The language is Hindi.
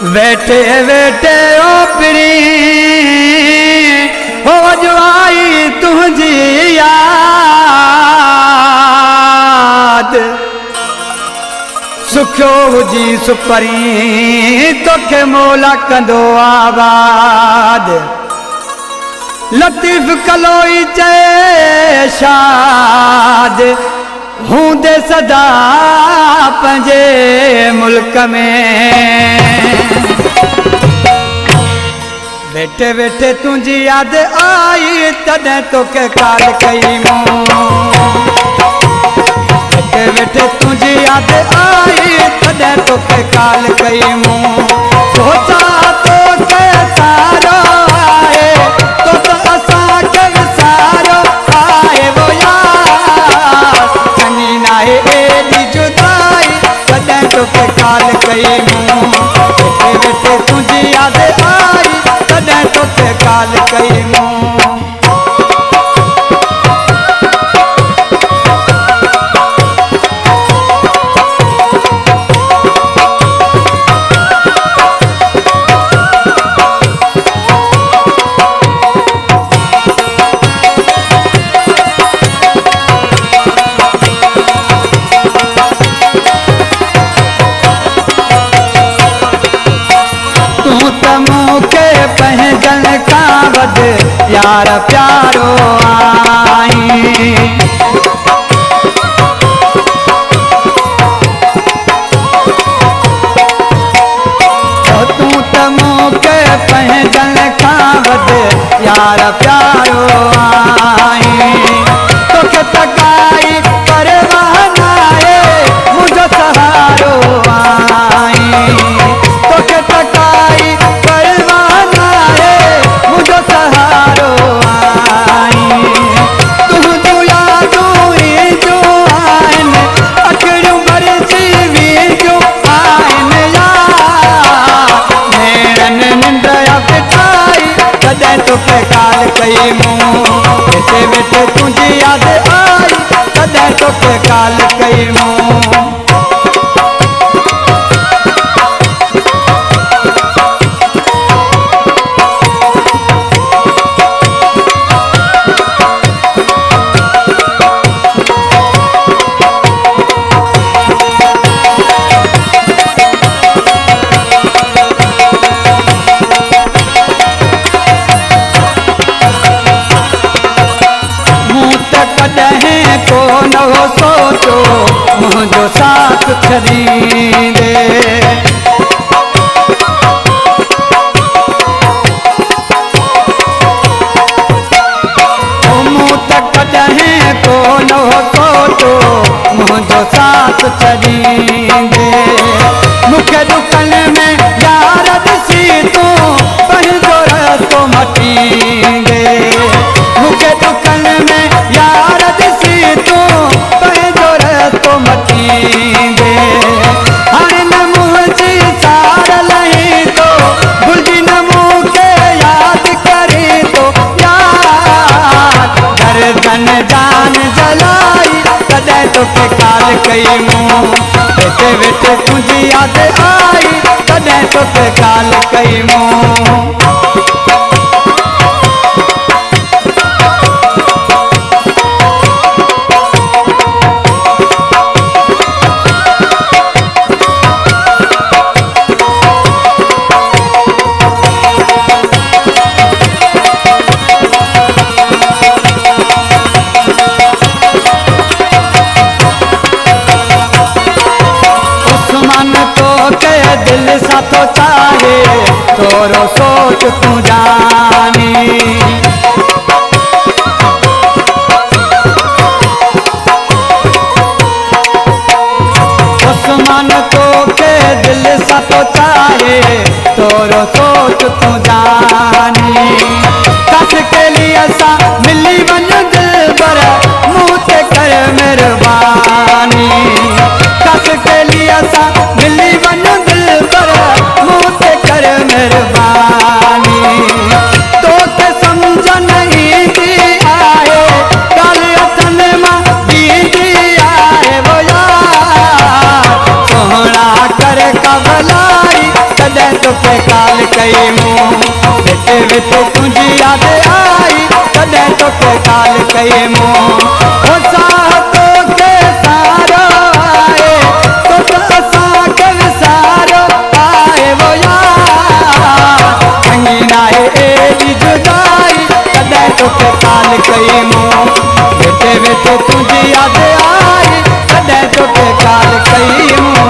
बैठे बैठे ओपरी हो जो आई तुझी याद सुखियो हुजी सुपरी तोखे मौला कंदो आबाद लतीफ़ कलोई चए शाद हूंदे सदा पंहिंजे मुल्क में बैठे बैठे तुझी याद आई तॾहिं तोखे काल कई मूं बैठे बैठे तुझी याद आई तॾहिं तोखे काल कई मूं सोचा तोखे सारो आहे तो असांखे विसारो आहे वो यार चङी नाहे एॾी जुदाई तॾहिं तोखे काल कई मूं बैठे बैठे तुझी याद आई तॾहिं तोखे काल कई मूं पंहिंजन खां वधि यार प्यारो आई तूं त मूंखे पंहिंजन खां वधि यार प्यारो आई तोखे तकाई परवाह नाहे मुंहिंजो सहारो आई तोखे तकाई तोखे काल कई मूं बैठे बैठे तुझी याद आई तॾहिं तोखे काल कई मूं को न हो सोचो मुझो साथ छॾींदे मूं त कॾहिं को न हो सोचो मुझो साथ छॾींदे मूंखे दुखन में यार ॾिसी तूं पंहिंजो रस्तो मटींदे मूंखे दुखन में यार ॾिसी तूं पंहिंजो रस्तो मटींदे हाणे न मुंहिंजी सार लही थो भुलिजी न मूंखे यादि करे थो यार दर्दन जान जलाई तॾहिं तोखे काल कई मूं बैठे बैठे तुंहिंजी याद आई तॾहिं तोखे काल कई मूं दिल सा तो चाहे तोरो सोच तू जानी उस्मान तो के दिल सा तो चाहे तोरो सोच तू जानी कस के लिए सा मिली वन दिल पर मुँह ते कर मेहरबानी कस के लिए सा मिली वन मेहरबानी तो के समझ नहीं दी आए कल अथन मां दीदी आए वो यार सोहना कर कबलाई तॾहिं तोखे काल कई मूं वेठे वेठे तुझी याद आई तॾहिं तोखे काल कई मूं ओ साह तोखे सारो आए तो असांखे विसारो आए वो यार चङी नाहे एॾी जुदाई तॾहिं तोखे काल कई मूं वेठे वेठे तुझी याद आई तॾहिं तोखे काल कई मूं